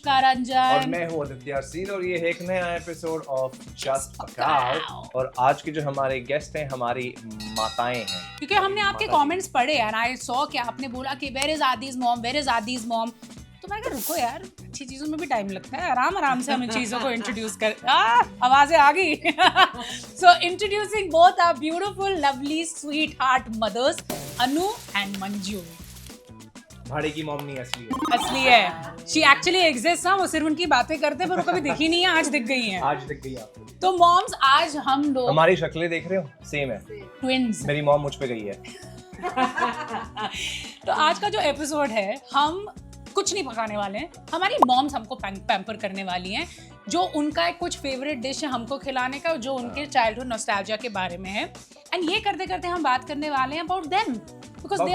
अनुष्का और रंजन। मैं हूँ आदित्य यासीन और ये है एक नया एपिसोड ऑफ जस्ट बकाओ। और आज के जो हमारे गेस्ट हैं हमारी माताएं हैं, क्योंकि हमने आपके कमेंट्स पढ़े एंड आई सॉ कि आपने बोला कि where is Adi's mom, where is Adi's mom. तो मैंने कहा रुको यार, अच्छी चीजों में भी टाइम लगता है, आराम आराम से हम इन चीजों को इंट्रोड्यूस कर। आवाजें आ गई। So introducing both our beautiful lovely sweet heart mothers Anu and Manju. भाड़े की मॉम नहीं असली है। शी एक्चुअली एग्जिस्ट ना, वो सिर्फ उनकी बातें करते पर वो कभी दिखी नहीं है, आज दिख गई हैं। आज दिख गई आपको। तो मॉम्स आज हम लोग हमारी शक्लें देख रहे हो, सेम है, ट्विंस। मेरी मॉम मुझ पे गई है। तो आज का जो एपिसोड है, हम कुछ नहीं पकाने वाले हैं, हमारी मॉम्स हमको पैम्पर करने वाली हैं। जो उनका एक कुछ फेवरेट डिश है हमको खिलाने का, जो उनके चाइल्डहुड नॉस्टैल्जिया के बारे में है। एंड ये करते करते हम बात करने वाले हैं about them, because they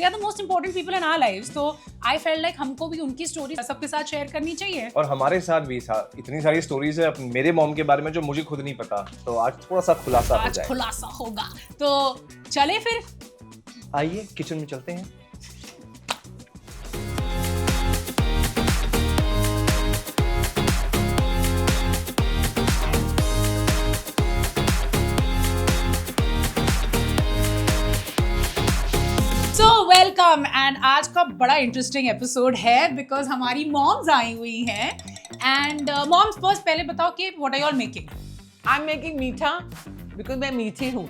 are the most important people in our lives. तो आई फेल्ट लाइक हमको भी उनकी स्टोरी सबके साथ शेयर करनी चाहिए। और हमारे साथ भी इतनी सारी स्टोरीज है मेरे मॉम के बारे में जो मुझे खुद नहीं पता, तो आज थोड़ा सा खुलासा हो जाए। खुलासा होगा, तो चले फिर आइए किचन में चलते हैं। वेलकम एंड आज का बड़ा इंटरेस्टिंग एपिसोड है बिकॉज हमारी मॉम्स आई हुई हैं। एंड मॉम्स फर्स्ट पहले बताओ कि what are you all making? I am making मीठा बिकॉज मैं मीठी हूँ।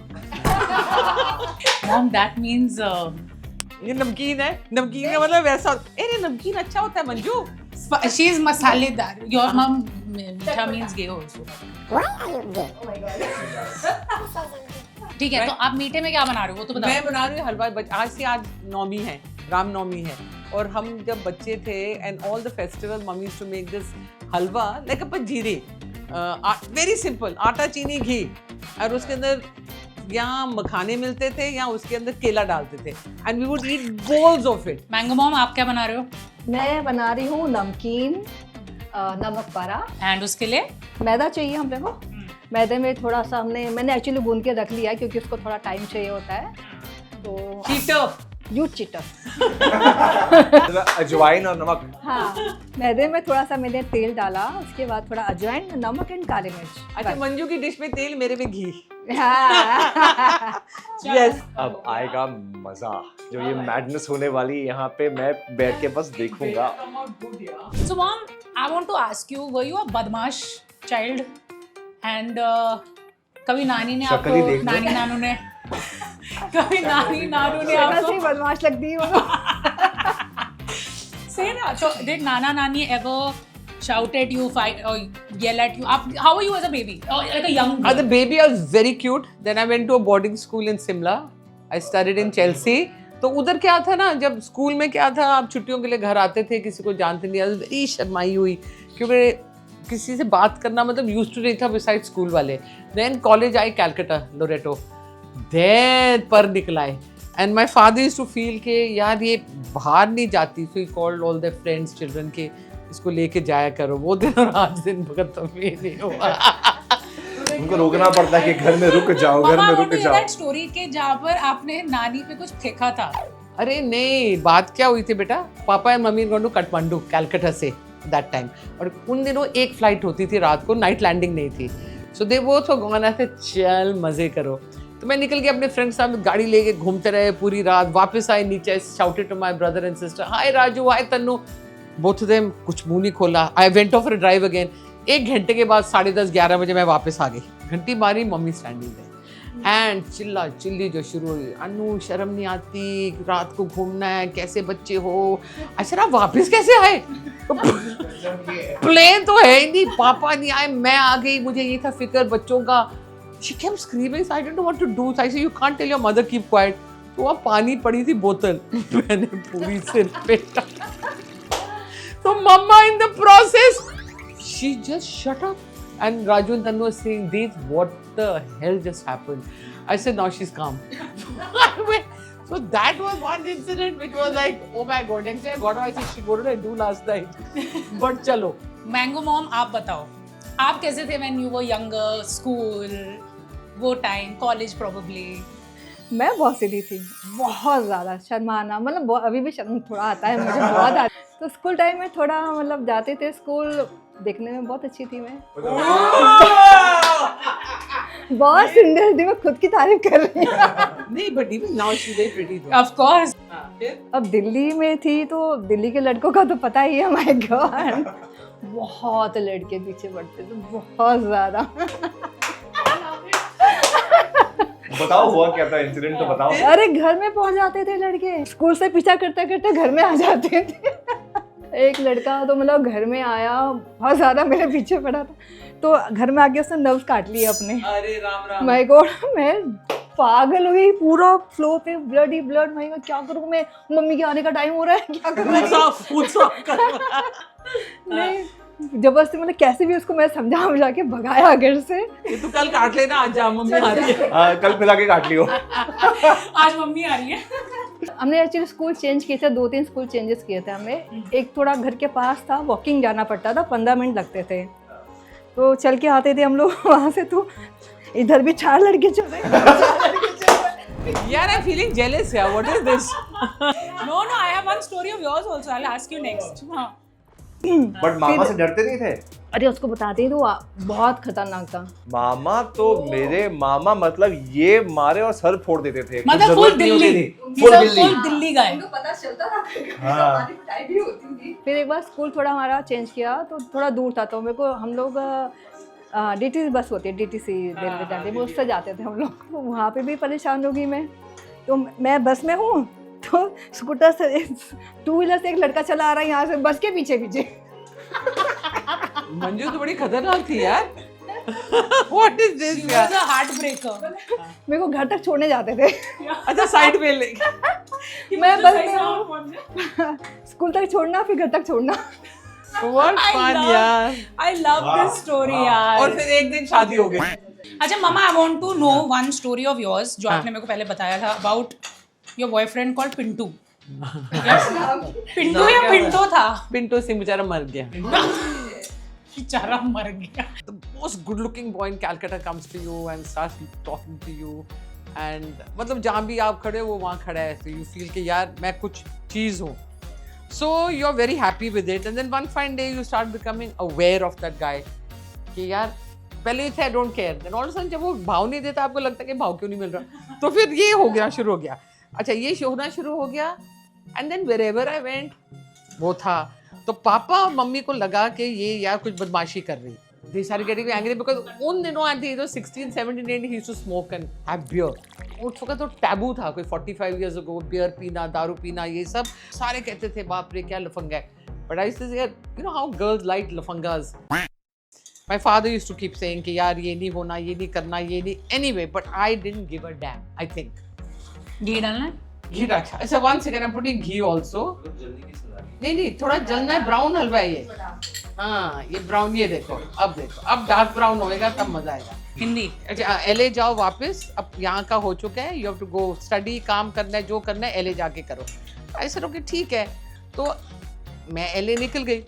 मॉम दैट मीन्स ये नमकीन है, नमकीन का मतलब वैसा। अरे नमकीन अच्छा होता है मंजू। शी इज मसालेदार। योर मॉम मीठा मीन्स गे आल्सो। ठीक है, तो आप मीठे में क्या बना रहे हो वो तो बताओ। मैं बना रही हूँ हलवा। आज नौमी है, राम नौमी है, और हम जब बच्चे थे and all the festival mummy used to make this halwa like a panjiri, very simple, atta cheeni घी, और उसके अंदर या मखाने मिलते थे या उसके अंदर केला डालते थे and we would eat bowls of it. Mango mom आप क्या बना रहे हो? मैं बना रही हूँ नमकीन नमक पारा। एंड उसके लिए मैदा चाहिए हम लोग को। मैदे में थोड़ा सा मैंने एक्चुअली गूंद के रख लिया है क्योंकि उसको थोड़ा टाइम चाहिए होता है। तो चीटर, यू चीटर। अजवाइन और नमक। हाँ, मैदे में थोड़ा सा मैंने तेल डाला, उसके बाद थोड़ा अजवाइन, नमक एंड काली मिर्च। अच्छा, मंजू की डिश में तेल, मेरे में घी। यस। अब आएगा मजा, जो ये मैडनेस होने वाली यहाँ पे मैं बैठ के बस देखूंगा। So mom, I want to ask you, were you a बदमाश चाइल्ड? एंड कभी नानी ने आपको, नानी नानू ने कभी नानी नानू ने आपको बदमाश लगती है वो। Say ना, so did Nana Nani ever shout at you, fight or yell at you? How were you as a baby? Or like a young girl? As a baby, I was very cute. Then I went to a boarding school in Simla. I studied in Chelsea. तो उधर क्या था ना, जब school में क्या था, आप छुट्टियों के लिए घर आते थे, किसी को जानते नहीं, वेरी शर्माई हुई, क्योंकि किसी से बात करना मतलब यूज्ड टू नहीं था बिसाइड स्कूल वाले। Then college I Calcutta, Loreto, then पर निकलाए and my father used to feel के यार ये बाहर नहीं जाती, so he called all the friends children के इसको लेके जाया करो। वो दिन और आज दिन खत्म ही नहीं हुआ। उनको रोकना पड़ता है कि घर में रुक जाओ, घर में रुक जाओ। दैट स्टोरी के जहाँ पर आपने नानी पे कुछ फेंका था। अरे नहीं, बात क्या हुई थी बेटा, papa and mummy gone to Kathmandu Calcutta से दैट टाइम, और उन दिनों एक फ्लाइट होती थी रात को, नाइट लैंडिंग नहीं थी। सो दे बोथ वर गॉन, ऐसे चल मजे करो। तो मैं निकल के अपने फ्रेंड्स के साथ गाड़ी लेके घूमते रहे पूरी रात, वापस आए नीचे, shouted to my brother and sister, hi Raju, hi Tannu, both of them कुछ मुंह नहीं खोला। I went off for a drive again. 1 घंटे के बाद 10:30-11 बजे मैं वापस आ गई। घंटी मारी, मम्मी स्टैंडिंग है एंड चिल्ला चिल्ली जो शुरू हुई, अनु शर्म नहीं आती, रात को घूमना है, कैसे बच्चे हो, अच्छा आप वापस कैसे आए? प्लेन तो है ही नहीं, पापा नहीं आए, मैं आ गई, मुझे ये था फिक्र बच्चों का। She kept screaming, so I didn't know what to do. So I said, you can't tell your mother keep quiet. तो वहाँ पानी पड़ी थी बोतल, मैंने पूरी सिर पे डाला। तो मम्मा in the process, she just shut up. And Raju and Tanu were saying, Dev, what the hell just happened? I said, now she's calm. So that was one incident which was like, oh my God. Next day I got her, I said, what did I do last night? But चलो। Mango mom आप बताओ, आप कैसे थे when you were younger, school, वो time, college probably? मैं बहुत सीधी थी, बहुत ज़्यादा शर्माना, मतलब अभी भी शर्म थोड़ा आता है मुझे, बहुत आता है। तो स्कूल टाइम में थोड़ा मतलब जाते थे स्कूल, देखने में बहुत अच्छी थी मैं, बहुत सुंदर थी, मैं खुद की तारीफ कर रही हूँ। नहीं but even now she is pretty थी। Of course. अब दिल्ली में थी तो दिल्ली के लड़कों का तो पता ही है, माय गॉड बहुत लड़के पीछे पड़ते थे, बहुत ज्यादा। बताओ हुआ क्या था इंसिडेंट, तो बताओ। अरे घर में पहुंच जाते थे लड़के, स्कूल से पीछा करते करते घर में आ जाते थे। एक लड़का तो मतलब घर में आया, बहुत ज्यादा मेरे पीछे पड़ा था, तो घर में आके उसने नर्व्स काट लिए अपने। अरे राम राम। माय गॉड मैं पागल हुई, पूरा फ्लो पे ब्लड ही ब्लड। मैं क्या करूँ, मैं मम्मी के आने का टाइम हो रहा है, क्या करूँ। नहीं जबरदस्ती मतलब कैसे भी उसको मैं समझा के भगाया घर से। ये तो कल काट लेना, आज जा मम्मी आ रही है। कल पिला के काट लियो। आज मम्मी आ रही है। हमने एक्चुअली स्कूल चेंज किए थे, 2-3 स्कूल चेंजेस किए थे हमने। एक थोड़ा घर के पास था, वॉकिंग जाना पड़ता था, 15 मिनट लगते थे, तो चल के आते थे हम लोग वहाँ से। तो इधर भी 4 लड़के चल रहे। यार आई एम फीलिंग जेलस यार, what is this? No, I have one story of yours also. I'll ask you next. हाँ। बट मामा से डरते नहीं थे? अरे उसको बताते ही तो बहुत खतरनाक था। मामा तो मेरे मामा मतलब ये मारे और सर फोड़ देते थे। मतलब फुल दिल्ली, फुल दिल्ली गए। पता चलता था, हाँ। पिटाई भी होती थी। फिर एक बार स्कूल थोड़ा हमारा चेंज किया तो थोड़ा दूर था, तो मेरे को हम लोग DTC बस होती है, DTC रेलवे जाती है, उससे जाते थे हम लोग। तो वहाँ पे भी परेशान होगी मैं, तो मैं बस में हूँ तो स्कूटर से 2 व्हीलर से एक लड़का चला आ रहा है यहाँ से बस के पीछे पीछे। मंजू तो बड़ी खतरनाक थी यार। व्हाट इज दिस She यार? was a heartbreaker. मेरे को घर तक छोड़ने जाते थे। अच्छा साइड पे ले। मैं बस में हूँ, स्कूल तक छोड़ना फिर घर तक छोड़ना। व्हाट फन यार। I love this story यार। और फिर एक दिन शादी हो गई। अच्छा मामा, I want to know one story of yours जो आपने मेरे को पहले बताया था about your boyfriend called Pintu. Pintu या पिंटो था? पिंटू सिंह बेचारा मर गया। बेचारा मर गया। The most good looking boy in Calcutta comes to you and starts talking to you and मतलब जहाँ भी आप खड़े हो वो वहाँ खड़ा है, so you feel कि यार मैं कुछ चीज़ हूँ, so you're very happy with it and then one fine day you start becoming aware of that guy कि यार पहले ये थे I don't care, then all of a sudden जब वो भाव नहीं देता आपको लगता है कि भाव क्यों नहीं मिल रहा, तो फिर ये हो गया, शुरू हो गया। अच्छा ये होना शुरू हो गया and then wherever I went वो था, तो पापा और मम्मी को लगा कि ये यार कुछ बदमाशी कर रही। They started getting angry because उन दिनों at the age of 16, 17, he used to smoke and have beer. उस वक्त तो टैबू था, कोई 45 years ago बियर पीना, दारू पीना, ये सब सारे कहते थे बाप रे क्या लफंगा है। But I used to say, you know how girls like lafangas. My father used to keep saying कि यार ये नहीं होना, ये नहीं करना, ये नहीं, anyway, but I didn't give a damn, I think. घी डालना है? घी डालना। अच्छा one second, I'm putting ghee also. नहीं थोड़ा जलना है, ब्राउन हलवा है ये। हाँ ये ब्राउन, ये देखो अब डार्क ब्राउन होएगा तब मजा आएगा। हिंदी। अच्छा LA जाओ वापस, अब यहाँ का हो चुका है, you have to go study, काम करना है, जो करना है LA जाके करो। ऐसे रहो कि ठीक है, तो मैं LA निकल गई।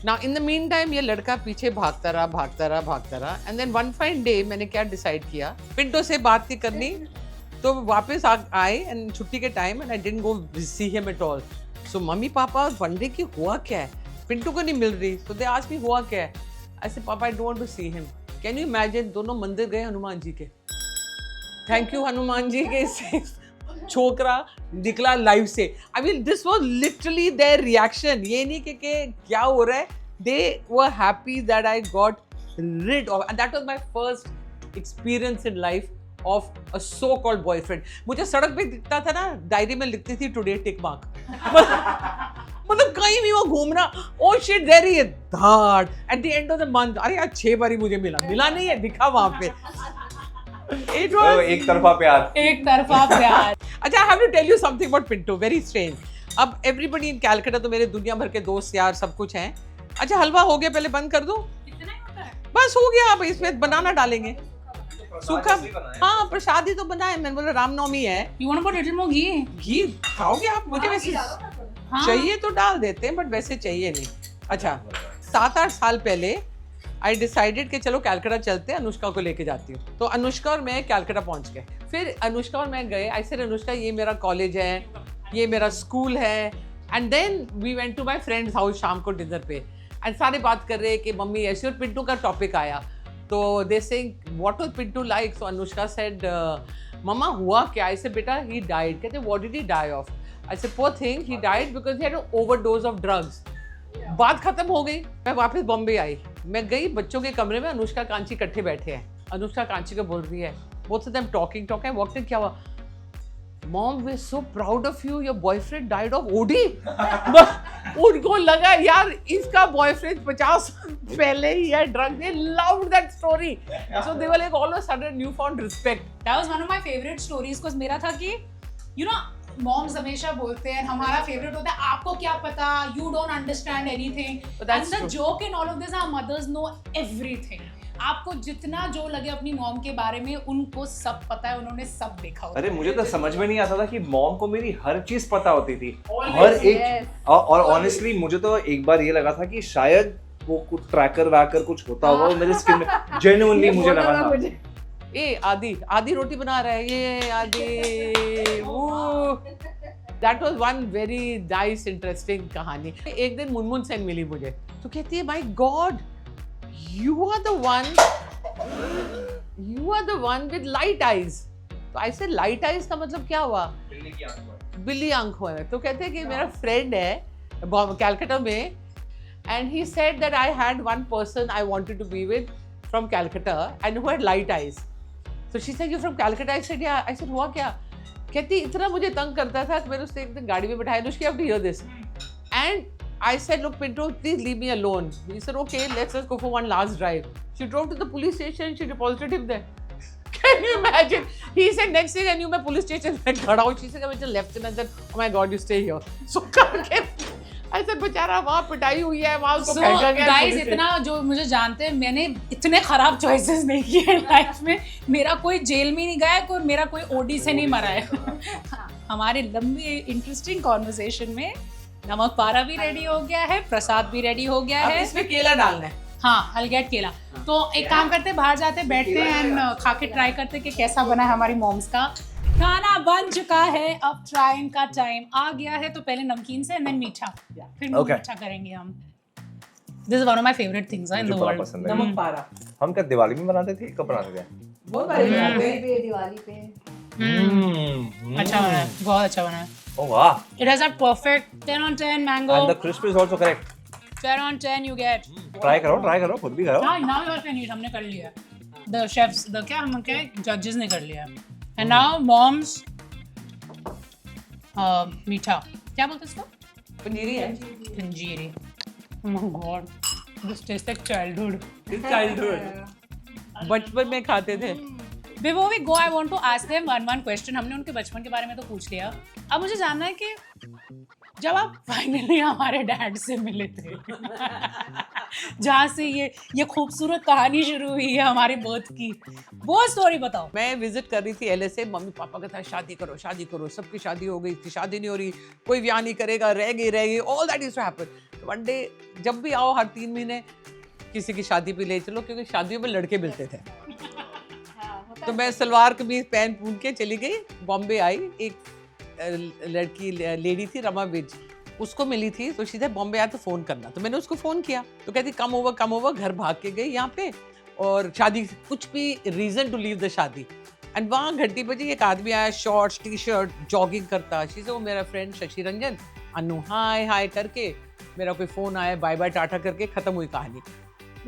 Now in the meantime ये लड़का पीछे भागता रहा and then one fine day मैंने क्या डिसाइड किया, पिंटो से बात नहीं करनी, तो वापस आए एंड छुट्टी के time and I didn't go see him at all. So mummy papa one day कि हुआ क्या है, पिंटू को नहीं मिल रही, सो दे आस्क्ड मी हुआ क्या है। I said papa I don't want to see him. Can you imagine, दोनों मंदिर गए हनुमान जी के, थैंक यू हनुमान जी के, छोकरा निकला लाइव से। I mean this was literally their reaction, ये नहीं कि क्या हो रहा है, they were happy that I got rid of, and that was my first experience in life of a so called boyfriend. मुझे सड़क पे दिखता था ना, डायरी में लिखती थी टुडे टिक मार्क। मतलब कहीं भी वो घूमना, ओ शिट देयर ही है धाड़ at the end of the month, अरे यार 6 बारी मुझे मिला नहीं है, दिखा वहां पे। It was एक तरफा प्यार। अच्छा I have to tell you something about Pintu, very strange. अब एवरीबडी इन कैलकाटा तो मेरे दुनिया भर के दोस्त यार सब कुछ हैं। अच्छा हलवा हो गया, पहले बंद कर दूं? कितना ही होता है? बस हो गया, अब इसमें बनाना डालेंगे सूखा। हाँ प्रसाद ही तो बनाए, मैंने बोला रामनवमी है। You want to put little more ghee? घी खाओगे आप? मुझे वैसे हाँ। चाहिए तो डाल देते हैं, बट वैसे चाहिए नहीं। अच्छा 7-8 साल पहले आई डिसाइडेड कि चलो कैलकाटा चलते हैं, अनुष्का को लेके जाती हूँ। तो अनुष्का और मैं कैलकाटा पहुँच गए। फिर अनुष्का और मैं गए, आई सेड अनुष्का ये मेरा कॉलेज है, ये मेरा स्कूल है, and then we went to my friends house शाम को डिनर पे, एंड सारे बात कर रहे हैं कि मम्मी ऐसे, और पिंटू का टॉपिक आया तो they saying what was Pintu like, so Anushka said मम्मा हुआ क्या? आई सेड बेटा ही डाइड। कहते what did he die of? I said poor thing he died because he had an overdose of drugs. बात खत्म हो गई, मैं वापस बॉम्बे आई, मैं गई बच्चों के कमरे में, अनुष्का कांची इकट्ठे बैठे हैं, अनुष्का कांची को बोल रही है, both of them talking, walked in, क्या हुआ? Mom, we're so proud of you. Your boyfriend died of OD. उनको लगा यार इसका boyfriend 50 पहले ही है drug. They loved that story. So they were like all of a sudden newfound respect. That was one of my favorite stories because मेरा था कि you know moms हमेशा बोलते हैं हमारा favorite होता है आपको क्या पता, you don't understand anything. But that's and the true. joke in all of this, our mothers know everything. आपको जितना जो लगे अपनी मॉम के बारे में, उनको सब पता है, उन्होंने सब देखा होता है। अरे मुझे तो समझ में नहीं आता था कि मॉम को मेरी हर चीज पता होती थी, Always, हर एक। yes. और ऑनेस्टली मुझे तो एक बार ये लगा था कि शायद वो कुछ ट्रैकर वैकर कुछ होता होगा वो मेरे स्किन में, जेन्युइनली मुझे लगा था। ए आदि रोटी बना रहा है, ये आदि वो। That was one very nice interesting कहानी। एक दिन मुनमुन सेन मिली मुझे, तो कहती है my God you are the one with light eyes. तो I said light eyes का मतलब क्या हुआ? बिल्ली आंखों है। तो कहते हैं कि मेरा फ्रेंड है कैलकाटा में, and he said that I had one person I wanted to be with from Calcutta and who had light eyes. So she said you're from Calcutta? I said yeah. I said हुआ क्या? कहती इतना मुझे तंग करता था कि मैंने उससे एक दिन गाड़ी में बैठाया, Anushka, you have to hear this. And I said, look, Pinto, please leave me alone. He said, okay, let's just go for one last drive. She drove to the police station. She deposited him there. Can you imagine? He said, next thing I knew, मैं police station में खड़ा हूँ. She said, I just left him and said, oh my God, you stay here. So करके, I said, बेचारा वहाँ पिटाई हुई है, वहाँ उसको फेंका गया. गाइस, इतना जो मुझे जानते हैं, मैंने इतने खराब चॉइसेस नहीं किए लाइफ में। मेरा कोई जेल में नहीं गया है, और मेरा कोई ओडी से नहीं मरा है। हमारे लंबे इंटरेस्टिंग कॉन्वर्सेशन में नमक पारा भी रेडी हो गया है, प्रसाद भी रेडी हो गया अब है। इसमें केला डालना है। हाँ, I'll get केला। तो एक काम करते हैं, बाहर जाते हैं, बैठते हैं एंड खा के ट्राई करते हैं कि कैसा बना है हमारी मॉम्स का खाना। बन चुका है, अब ट्राइंग का टाइम आ गया है। तो पहले नमकीन से एंड देन मीठा, फिर Okay. मीठा करेंगे हम। This is one of my favorite things in मुझे the बड़ा world। पसंद है। नमक पारा। हम क्या दिवाली में बनाते थे, कब बनाते थे? बहुत बारी बनाते हैं। दिवाली पे अच्छा बना है, बहुत अच्छा बना है। Oh wow. It has that perfect 10 on 10 mango। And the crisp is also correct. 10 on 10 you get। Try करो, खुद भी करो। हाँ, now you can eat, हमने कर लिया। The chefs, the क्या हम क्या judges ने कर लिया। And now moms मीठा, क्या बोलते हैं इसको? पंजीरी है। पंजीरी। Oh my God, this tastes like childhood। Childhood बचपन में खाते थे। Before we go, I want to ask them one question। हमने उनके बचपन के बारे में तो पूछ लिया, अब मुझे जानना है कि जब आप फाइनली हमारे डैड से मिले थे, जहाँ से ये खूबसूरत कहानी शुरू हुई है हमारे बर्थ की, वो स्टोरी बताओ। मैं विजिट कर रही थी एलए से, मम्मी पापा का था शादी करो, सबकी शादी हो गई थी, शादी नहीं हो रही, कोई ब्याह नहीं करेगा, रह गई, all that is to happen. One day जब भी आओ हर 3 महीने किसी की शादी पे ले चलो, क्योंकि शादियों में लड़के मिलते थे। तो मैं सलवार कमीज पहन पून के चली गई, बॉम्बे आई, एक लड़की लेडी थी रमा विज, उसको मिली थी, तो सीधे बॉम्बे आया तो फ़ोन करना, तो मैंने उसको फ़ोन किया, तो कहती कम ओवर, घर भाग के गई यहाँ पे, और शादी कुछ भी रीज़न टू लीव द शादी। एंड वहाँ घंटी बजी, एक आदमी आया, शॉर्ट्स टी शर्ट जॉगिंग करता, शी से वो मेरा फ्रेंड शशि रंजन, अनु हाय करके, मेरा कोई फ़ोन आया, बाय बाय टाटा करके ख़त्म हुई कहानी।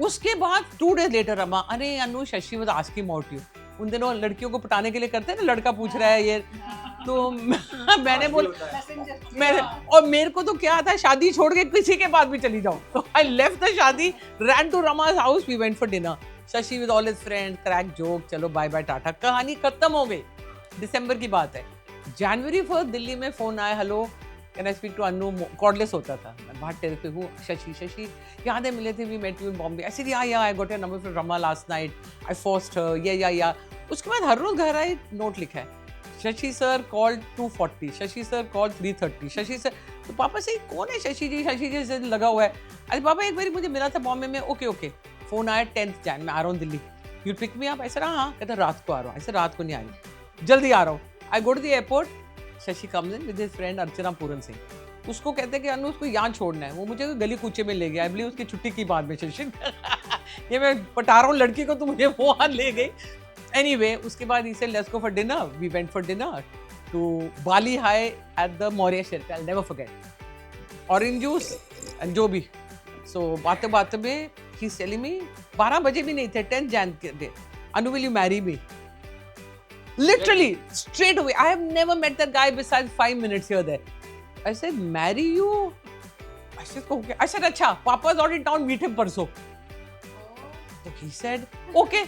उसके बाद 2 डेज लेटर रमा, अरे Anu Shashi was asking about you. उन दिनों लड़कियों को पटाने के लिए करते हैं ना, लड़का पूछ रहा है ये, तो मैंने बोला, और मेरे को तो क्या था, शादी छोड़ के किसी के पास भी चली जाऊं, तो आई लेफ्ट द शादी, ran to Rama's house, we went for dinner, Shashi with all his friend, crack joke, चलो बाय बाय टाटा, कहानी खत्म हो गई। दिसंबर की बात है, जनवरी 1 दिल्ली में फोन आया, hello can I speak to Anu, cordless होता था, मैं बाहर टेरेस पे हूँ, शशि याद है मिले थे, we met you in Bombay, ऐसे या I got your number from Rama last night, I first her, yeah. उसके बाद हर रोज घर आए, नोट लिखा है, Shashi sir call 240, Shashi sir call 330, Shashi sir, तो पापा से कौन है शशि जी से लगा हुआ है। अरे पापा एक बार मुझे मिला था बॉम्बे में, ओके, फोन आया 10th जैन, मैं आ रहा हूँ Delhi, you pick me up, ऐसा हाँ, कहता रात को आ रहा हूँ, ऐसे रात को नहीं आई, जल्दी आ रहा हूँ, I go to the airport, Shashi comes in with his friend Archana Puran Singh, उसको कहते हैं कि अनु उसको यहाँ छोड़ना है, वो मुझे गली कूचे में ले गया, आई बिलीव उसकी छुट्टी की बाद में शशि ये मैं बता रहा हूँ लड़की को, तो मुझे वहाँ ले गई। एनीवे उसके बाद he said let's go for dinner, we went for dinner to Bali High at the Maurya Shelter, I'll never forget, orange juice and जो भी। so बातें बातें में he's telling me 12 बजे भी नहीं थे, 10 Jan के day, Anu will you marry me? Literally straight away, I have never met that guy besides 5 minutes here there. I said marry you? I said okay. I said अच्छा Papa's not in town, meet him परसों। तो he said okay।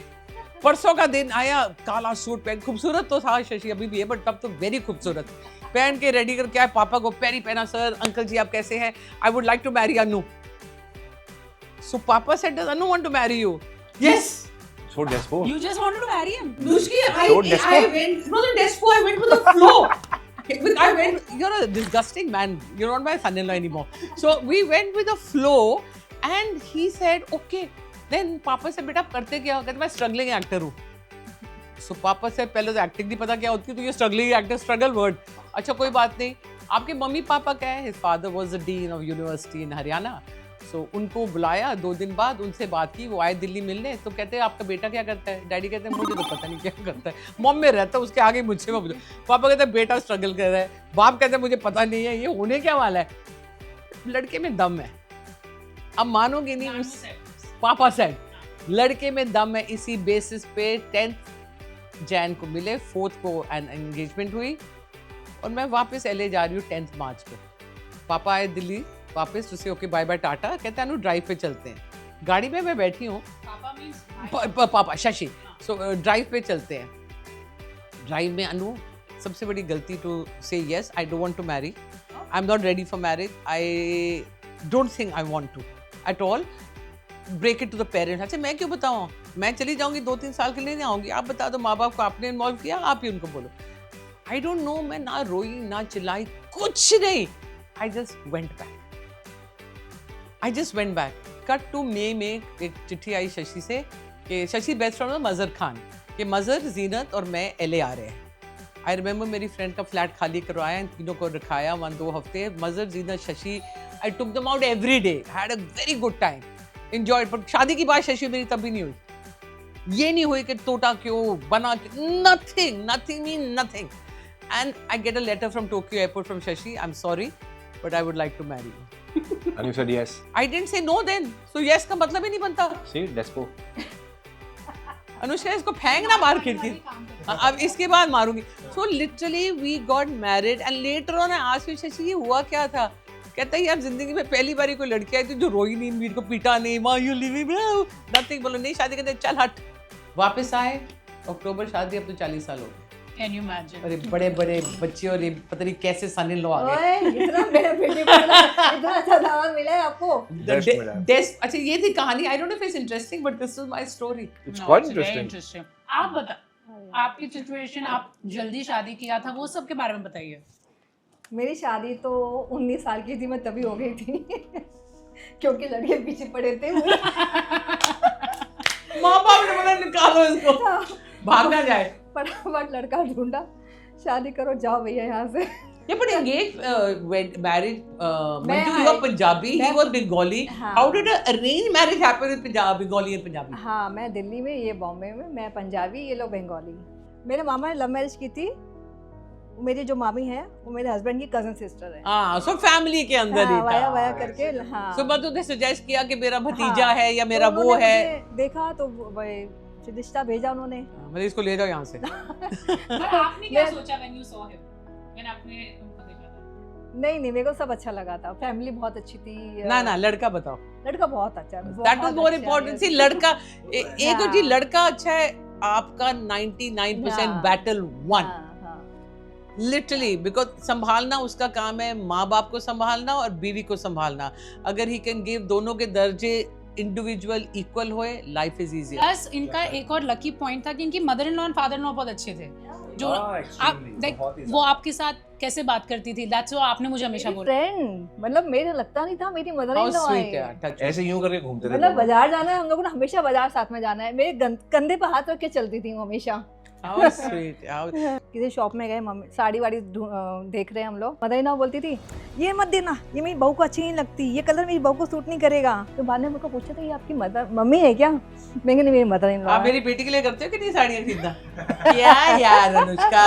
परसों का दिन आया, काला suit पहन, खूबसूरत तो था शशि अभी भी है, बट तब तो वेरी खूबसूरत, पहन के रेडी करके आया, पापा को पैरी पहना, सर अंकल जी आप कैसे हैं, I would like to marry Anu. So पापा said does Anu want to marry you? Yes. So despo. You just wanted to marry him. Nushki, So despo. I went, no despo, I went with the flow. I went, you're a disgusting man, you're not my son-in-law anymore. So we went with the flow and he said okay। Then पापा से बेटा करते क्या हो, कहते मैं struggling actor हूँ। सो पापा से पहले तो एक्टिंग नहीं पता क्या होती है, तो ये स्ट्रगलिंग एक्टर, स्ट्रगल वर्ड, अच्छा कोई बात नहीं। आपके मम्मी पापा क्या है? His father was the dean of university in Haryana. So उनको बुलाया, 2 दिन बाद उनसे बात की, वो आए दिल्ली मिलने, तो कहते हैं आपका बेटा क्या करता है? डैडी कहते हैं मुझे तो पता नहीं क्या करता है, मॉम में रहता है, उसके आगे मुझसे मत पूछो। पापा कहते हैं बेटा स्ट्रगल कर रहा है, बाप कहते हैं मुझे पता नहीं है ये होने क्या वाला है। लड़के में दम है, अब मानोगे नहीं, उस पापा सेड लड़के में दम है। इसी बेसिस पे 10th जैन को मिले, 4th को एंगेजमेंट हुई और मैं वापस LA जा रही हूँ 10th मार्च को। पापा आए दिल्ली वापस, उसे ओके बाय बाय टाटा, कहते हैं अनु ड्राइव पे चलते हैं। गाड़ी में मैं बैठी हूँ, पापा शशि, सो ड्राइव पे चलते हैं। ड्राइव में अनु सबसे बड़ी गलती टू से yes, I don't want to marry, I am not ready for marriage, I don't think I want to at all, break it to the parents. अच्छा मैं क्यों बताऊँ, मैं चली जाऊँगी 2-3 साल के लिए नहीं आऊँगी, आप बता दो, माँ बाप को आपने इन्वॉल्व किया, आप ही उनको बोलो। आई डोंट नो, मैं ना रोई ना चिल्लाई, कुछ नहीं, I just went back. Cut to मई में एक चिट्ठी आई शशि से कि शशि बेस्ट फ्रेंड मजहर खान, कि मजहर, जीनत और मैं LA आ रहे हैं। आई रिमेंबर मेरी फ्रेंड का फ्लैट खाली करवाया, इन तीनों को रखाया 1-2 हफ्ते, Mazhar, Zeenat, Shashi, I took them out every day, had a very good time, enjoyed. पर शादी की बात शशि मेरी तभी नहीं हुई, ये नहीं हुई कि टोटा क्यों बना, nothing mean nothing. And I get a letter from Tokyo airport from Shashi, I am sorry but I would like to marry you. And you said yes. I didn't say no then. So yes का मतलब ही नहीं बनता। See, despo. Anushka इसको फेंक ना मार खिड़की, अब इसके बाद मारूंगी। So literally we got married and later on I asked him, Shashi ये हुआ क्या था? कहता है यार जिंदगी में पहली बार कोई लड़की आई थी जो रोई नहीं, मेरे को पीटा नहीं, माँ यू लिविंग नथिंग, बोलो नहीं शादी करते, चल हट। वापस आए, अक्टूबर शादी, अब तो 40 साल हो गए। Can you imagine? अरे बड़े बड़े बच्चे और ये पता नहीं कैसे साने लो आ गए। ओए इतना मेरे बेटे को इतना अच्छा दामाद मिला है आपको। Best मिला है। अच्छा ये थी कहानी, I don't know if it's interesting but this is my story. It's No, quite it's very interesting. interesting. आप बता, आपकी सिचुएशन, आप जल्दी शादी किया था, वो सब के बारे में बताइए। मेरी शादी तो 19 साल की थी मैं तभी हो गई थी क्योंकि लड़के पीछे पड़े थे। माँ बाप ने बोला निकालो इसको, भाग ना जाए। फटाफट लड़का ढूंढा, शादी करो जाओ भैया यहाँ से। Yeah, but engaged, marriage, मैं Manju, you are Punjabi, he was Bengali. हाँ। How did an arranged marriage happen with Bengali and Punjabi? हाँ मैं दिल्ली में, ये बॉम्बे में, मैं पंजाबी, ये लोग बंगाली। मेरे मामा ने लव मैरिज की थी, मेरी जो मामी है वो मेरे हस्बैंड की कजन सिस्टर है। हाँ, so family के अंदर ही था। वाया वाया करके। हाँ So बस तूने suggest किया कि मेरा भतीजा है या मेरा तो वो उन्होंने है। मुझे देखा तो रिश्ता भेजा उन्होंने। मतलब इसको ले जाओ यहाँ से। पर आपने क्या सोचा when you saw him? When आपने उनको देखा था? नहीं मेरे को सब अच्छा लगा था, फैमिली बहुत अच्छी थी। ना लड़का बताओ। लड़का बहुत अच्छा है। That was more important. See लड़का, एक तो जी लड़का अच्छा है, आपका 99% battle won. लिटरली, बिकॉज संभालना उसका काम है, माँ बाप को संभालना और बीवी को संभालना। अगर ही कैन गिव दोनों के दर्जे इंडिविजुअल इक्वल होए, लाइफ इज इजी। प्लस इनका एक और लकी पॉइंट था कि इनकी mother in law and father in law बहुत अच्छे थे, जो आप देख वो आपके साथ कैसे बात करती थी, दैट्स व्हाट आपने मुझे हमेशा बोला। फ्रेंड, मतलब मेरे लगता नहीं था मेरी मदर इन लॉ है। ऐसे यूं करके घूमते थे। मतलब बाजार जाना है, हम लोगों ने हमेशा बाजार साथ में जाना है, मेरे कंधे पे हाथ रख के चलती थी वो हमेशा। How sweet. How... किसी शॉप में गए, मम्मी साड़ी वाड़ी देख रहे हैं हम लोग, मदर इन लॉ बोलती थी ये मत देना, ये मेरी बहू को अच्छी नहीं लगती, ये कलर मेरी बहू को सूट नहीं करेगा। तो बाद में मेरे को पूछा था ये आपकी मम्मी है क्या? मैं नहीं, मेरी मदर इन लॉ। आप मेरी बेटी के लिए करते हो कि नहीं साड़ियाँ खरीदना? क्या यार अनुष्का,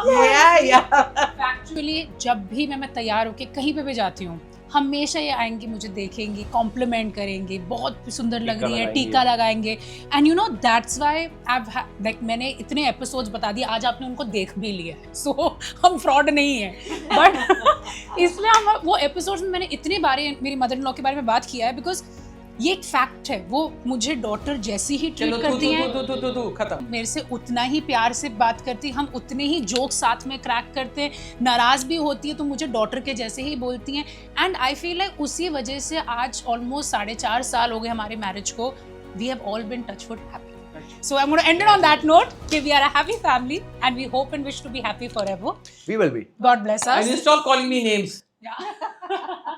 क्या यार। एक्चुअली जब भी मैं तैयार होके कहीं पे भी जाती हूँ, हमेशा ये आएंगी, मुझे देखेंगी, कॉम्प्लीमेंट करेंगी, बहुत सुंदर लग रही है, टीका लगाएंगे। And you know that's why like मैंने इतने एपिसोड्स बता दिए, आज आपने उनको देख भी लिया है, सो हम फ्रॉड नहीं है। बट इसलिए हम वो एपिसोड्स में मैंने इतनी बारी मेरी मदर इन लॉ के बारे में बात किया है, बिकॉज ये एक फैक्ट है, वो मुझे डॉटर जैसी ही ट्रीट करती हैं, खत्म। मेरे से उतना ही प्यार से बात करती, हम उतने ही जोक साथ में क्रैक करते हैं, नाराज भी होती है तो मुझे डॉटर के जैसे ही बोलती हैं। एंड आई फील लाइक उसी वजह से आज ऑलमोस्ट 4.5 साल हो गए हमारे मैरिज को, we have all been touchwood happy. So I'm going to end it on that note कि we are a happy family and we hope and wish to be happy forever. We will be. God bless us. And stop calling me names.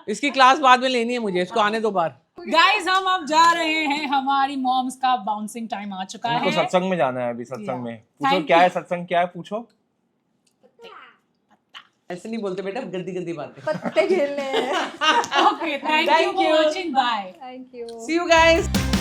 इसकी class बाद में लेनी है मुझे, इसको आने दो बाहर। गाइस हम अब जा रहे हैं, हमारी मॉम्स का बाउंसिंग टाइम आ चुका उनको है। सत्संग में जाना है अभी, सत्संग में। पूछो Thank क्या you. है सत्संग, क्या है पूछो। ऐसे नहीं बोलते बेटा, गंदी गंदी बातें। पत्ते खेलने हैं। Okay, thank you for watching. Bye. Thank you. See you guys.